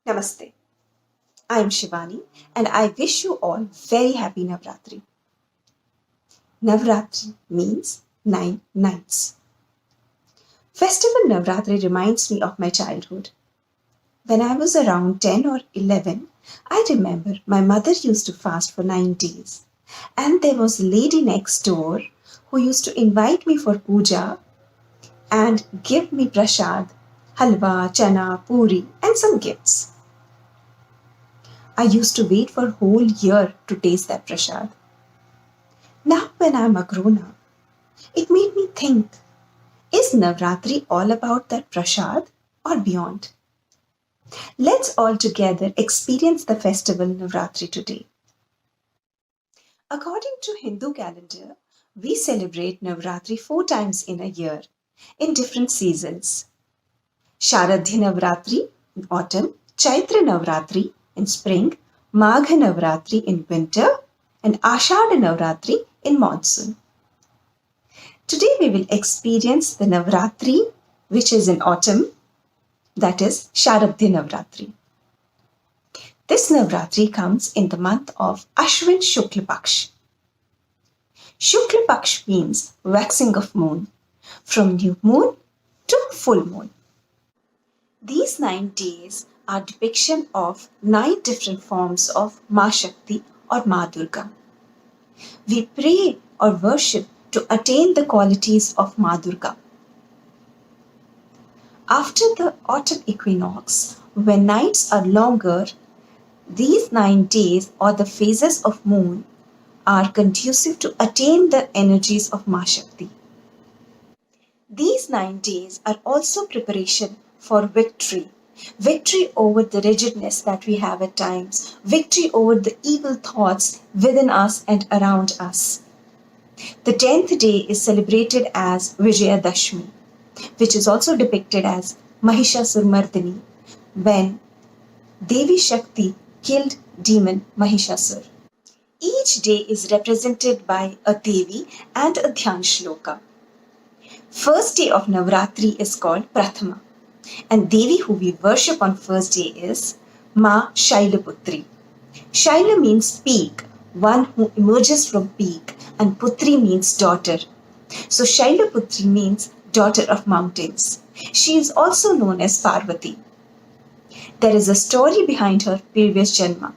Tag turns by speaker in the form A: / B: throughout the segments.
A: Namaste. I am Shivani and I wish you all very happy Navratri. Navratri means 9 nights. Festival Navratri reminds me of my childhood. When I was around 10 or 11, I remember my mother used to fast for 9 days. And there was a lady next door who used to invite me for puja and give me prasad, halwa, chana, puri, and some gifts. I used to wait for a whole year to taste that prasad. Now, when I'm a grown up, it made me think, is Navratri all about that prasad or beyond? Let's all together experience the festival Navratri today. According to Hindu calendar, we celebrate Navratri 4 times in a year in different seasons. Sharadhi Navratri in autumn, Chaitra Navratri in spring, Magha Navratri in winter, and Ashadha Navratri in monsoon. Today we will experience the Navratri, which is in autumn, that is Sharadhi Navratri. This Navratri comes in the month of Ashwin Shukla Paksh. Shukla Paksh means waxing of moon, from new moon to full moon. These 9 days are depiction of 9 different forms of Maa Shakti or Maa Durga. We pray or worship to attain the qualities of Maa Durga. After the autumn equinox, when nights are longer, these 9 days or the phases of moon are conducive to attain the energies of Maa Shakti. These 9 days are also preparation for victory. Victory over the rigidness that we have at times, victory over the evil thoughts within us and around us. The 10th day is celebrated as Vijayadashmi, which is also depicted as Mahishasur when Devi Shakti killed demon Mahishasur. Each day is represented by a Devi and a Dhyan Shloka. First day of Navratri is called Prathama, and Devi who we worship on first day is Maa Shailaputri. Shaila means peak, one who emerges from peak, and Putri means daughter. So Shailaputri means daughter of mountains. She is also known as Parvati. There is a story behind her previous Janma.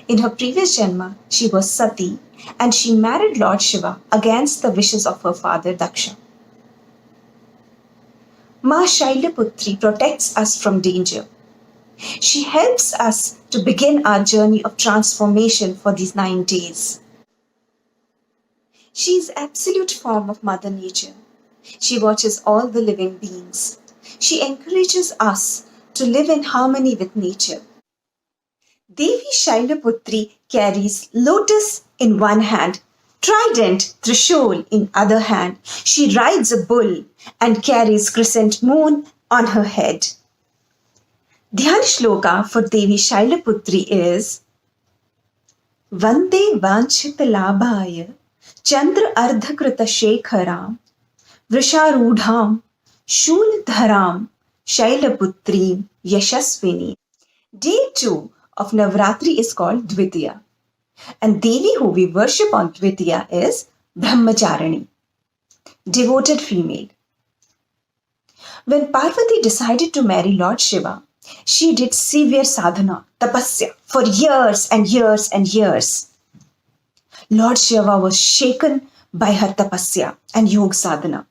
A: In her previous Janma, she was Sati and she married Lord Shiva against the wishes of her father Daksha. Maa Shailaputri protects us from danger. She helps us to begin our journey of transformation for these 9 days. She is absolute form of Mother Nature. She watches all the living beings. She encourages us to live in harmony with nature. Devi Shailaputri carries lotus in one hand, trident, trishul in other hand. She rides a bull and carries crescent moon on her head. Dhyan Shloka for Devi Shailaputri is Vande Vanchit Labhaya Chandra Ardhakrita Shekharam Vrisharudham Shuldharam Shailaputrim Yashaswini. Day 2 of Navratri is called Dvitiya, and Devi who we worship on Dvitiya is Brahmacharani, devoted female. When Parvati decided to marry Lord Shiva, she did severe sadhana, tapasya, for years and years and years. Lord Shiva was shaken by her tapasya and yoga sadhana.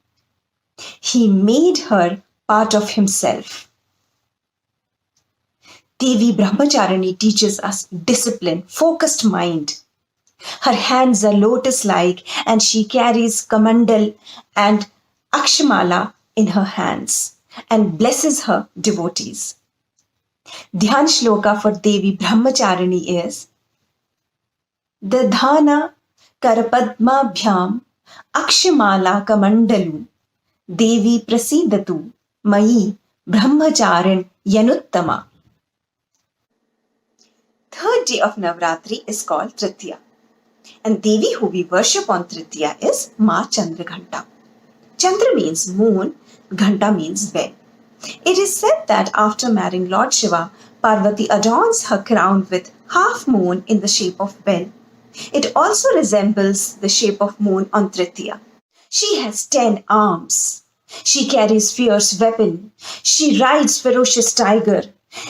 A: He made her part of himself. Devi Brahmacharani teaches us discipline, focused mind. Her hands are lotus-like and she carries kamandal and akshamala in her hands and blesses her devotees. Dhyan Shloka for Devi Brahmacharani is Dadhana Karapadmabhyam Akshamala Kamandalu Devi Prasidatu Mayi Brahmacharan Yanuttama. Third day of Navratri is called Tritiya, and Devi who we worship on Tritiya is Maa Chandraghanta. Chandra means moon, Ghanta means bell. It is said that after marrying Lord Shiva, Parvati adorns her crown with half moon in the shape of bell. It also resembles the shape of moon on Tritiya. She has 10 arms. She carries fierce weapon. She rides ferocious tiger.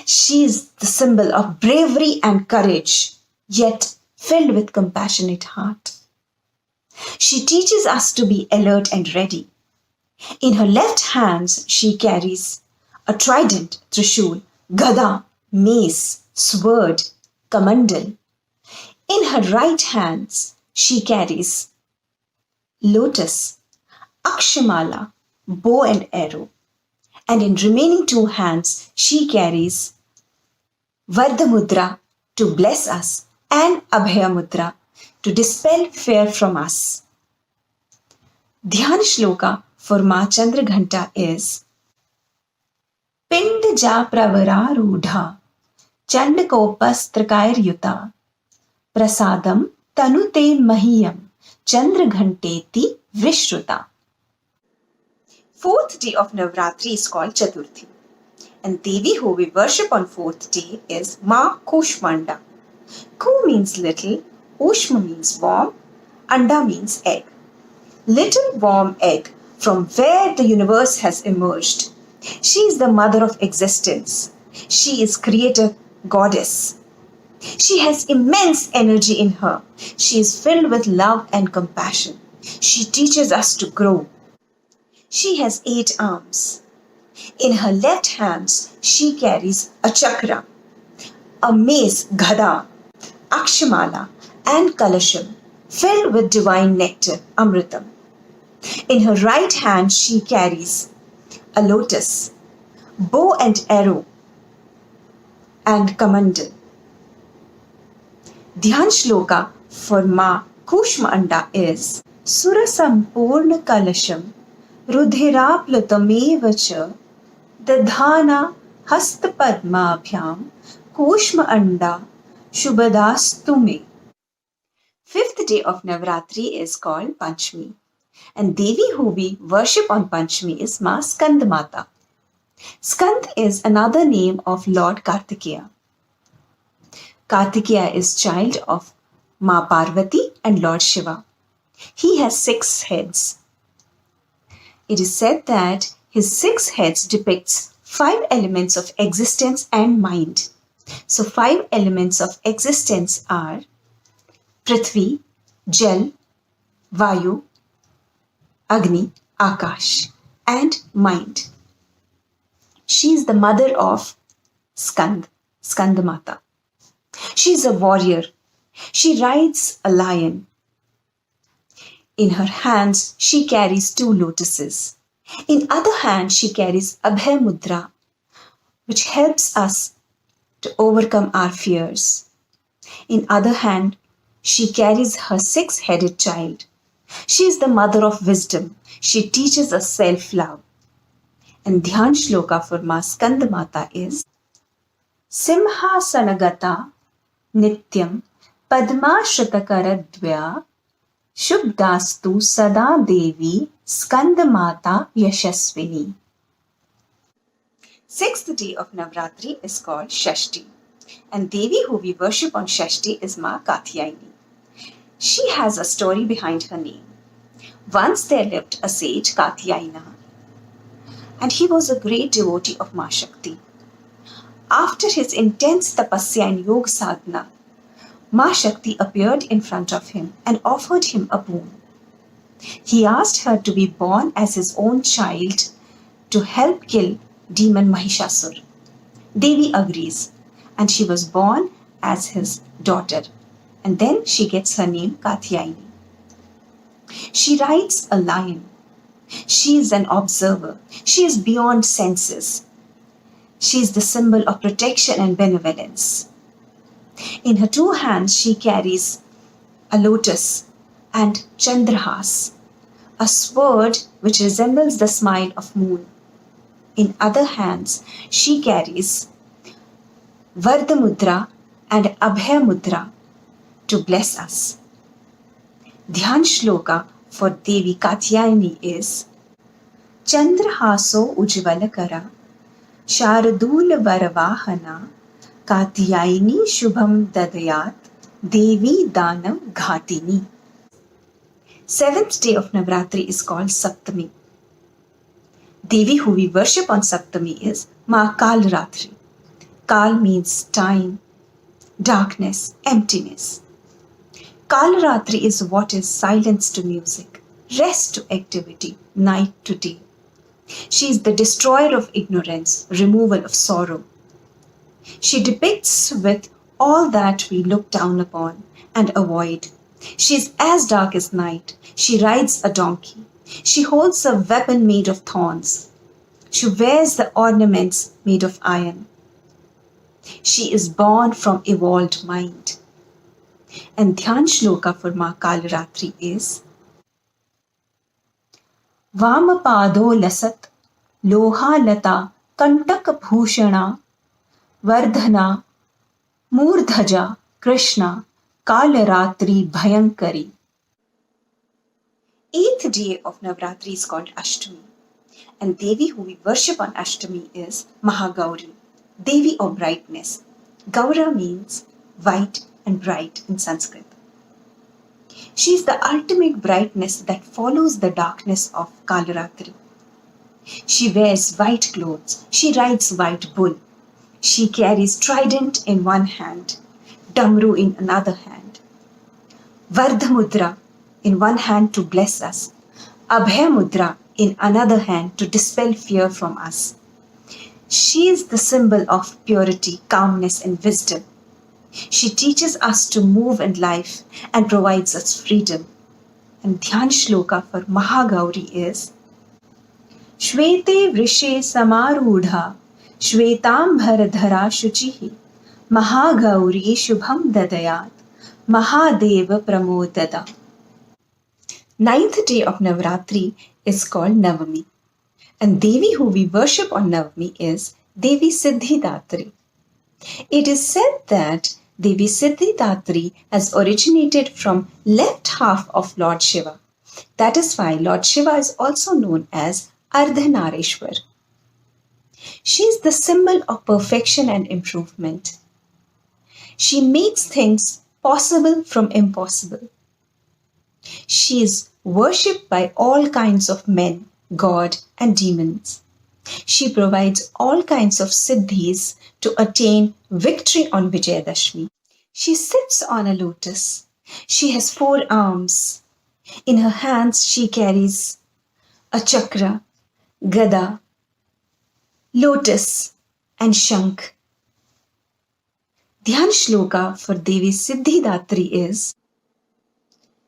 A: She is the symbol of bravery and courage, yet filled with compassionate heart. She teaches us to be alert and ready. In her left hand, she carries a trident, trishul, gada, mace, sword, kamandal. In her right hand, she carries lotus, akshamala, bow and arrow. And in remaining two hands, she carries Vardamudra to bless us and Abhayamudra to dispel fear from us. Dhyan shloka for Maa Chandraghanta is Pind ja pravara rudha Chandakopastrakayar yuta Prasadam tanute mahiyam Chandraghanteti Vrishruta. Fourth day of Navratri is called Chaturthi, and Devi who we worship on fourth day is Maa Kushmanda. Ku means little, Ushma means warm, Anda means egg. Little warm egg from where the universe has emerged. She is the mother of existence. She is creator goddess. She has immense energy in her. She is filled with love and compassion. She teaches us to grow. She has 8 arms. In her left hand, she carries a chakra, a mace, gada, akshamala, and kalasham filled with divine nectar, amritam. In her right hand, she carries a lotus, bow and arrow, and kamandal. Dhyan shloka for Maa Kushmanda is Sura Sampurna Kalasham Rudhiraplutameva cha Dadhana Hastapadmabhyam Kushma Anda Shubhadastu me. Fifth day of Navratri is called Panchami, and Devi who we worship on Panchami is Maa Skandamata. Skand is another name of Lord Kathikiya. Kathikiya is child of Maa Parvati and Lord Shiva. He has 6 heads. It is said that his 6 heads depicts 5 elements of existence and mind. So 5 elements of existence are Prithvi, Jal, Vayu, Agni, Akash, and mind. She is the mother of Skandamata. She is a warrior. She rides a lion. In her hands, she carries 2 lotuses. In other hand, she carries Abhay Mudra, which helps us to overcome our fears. In other hand, she carries her 6-headed child. She is the mother of wisdom. She teaches us self-love. And Dhyan shloka for Maa Skandamata is Simhasanagata Nityam Padmashritakaradvya Shubdastu Sada Devi Skandamata Yashasvini. Sixth day of Navratri is called Shashti, and Devi who we worship on Shashti is Maa Kathiyayani. She has a story behind her name. Once there lived a sage, Kathiyayana, and he was a great devotee of Maa Shakti. After his intense tapasya and yoga sadhana, Maa Shakti appeared in front of him and offered him a boon. He asked her to be born as his own child to help kill demon Mahishasur. Devi agrees, and she was born as his daughter, and then she gets her name Kathiyayani. She rides a lion. She is an observer. She is beyond senses. She is the symbol of protection and benevolence. In her 2 hands, she carries a lotus and chandrahas, a sword which resembles the smile of moon. In other hands, she carries Vardamudra and Abhayamudra to bless us. Dhyan shloka for Devi Katyayani is Chandrahaso Ujvalakara Shardul वरवाहना Katyayani Shubham ददयात Devi Danam Ghatini. Seventh day of Navratri is called Saptami. Devi who we worship on Saptami is Maa Kalratri. Kal means time, darkness, emptiness. Kalratri is what is silence to music, rest to activity, night to day. She is the destroyer of ignorance, removal of sorrow. She depicts with all that we look down upon and avoid. She is as dark as night. She rides a donkey. She holds a weapon made of thorns. She wears the ornaments made of iron. She is born from evolved mind. And Dhyan Shloka for Maa Kalratri is Vamapado lasat loha lata kantak bhushana vardhana Murdhaja Krishna Kalaratri Bhayankari. Eighth day of Navratri is called Ashtami. And Devi who we worship on Ashtami is Mahagauri, Devi of brightness. Gaura means white and bright in Sanskrit. She is the ultimate brightness that follows the darkness of Kalaratri. She wears white clothes. She rides white bull. She carries trident in one hand, damru in another hand, Vardhamudra in one hand to bless us, Abhayamudra in another hand to dispel fear from us. She is the symbol of purity, calmness, and wisdom. She teaches us to move in life and provides us freedom. And Dhyan Shloka for Mahagauri is Shvete Vrishe Samarudha Shvetambharadhara Shuchihi Mahagauri Shubham Dadayat Mahadeva Pramodada. Ninth day of Navratri is called Navami. And Devi who we worship on Navami is Devi Siddhi Dhatri. It is said that Devi Siddhi Dhatri has originated from left half of Lord Shiva. That is why Lord Shiva is also known as Ardhanarishwar. She is the symbol of perfection and improvement. She makes things possible from impossible. She is worshipped by all kinds of men, God, and demons. She provides all kinds of siddhis to attain victory on Vijayadashmi. She sits on a lotus. She has 4 arms. In her hands she carries a chakra, gada, lotus, and shank. Dhyan Shloka for Devi Siddhi Dhatri is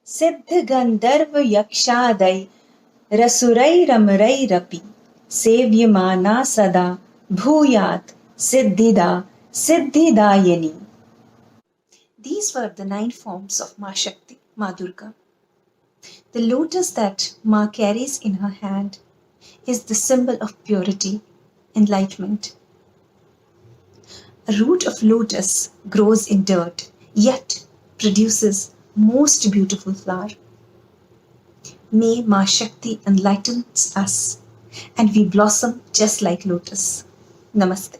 A: Siddh Gandharva Yakshadai Rasurai Ramarai Rapi Sevyamana Sada Bhuyat Siddhida Siddhidayani. These were the 9 forms of Maa Shakti, Maa Durga. The lotus that Maa carries in her hand is the symbol of purity, enlightenment. A root of lotus grows in dirt, yet produces most beautiful flower. May Maa Shakti enlightens us and we blossom just like lotus. Namaste.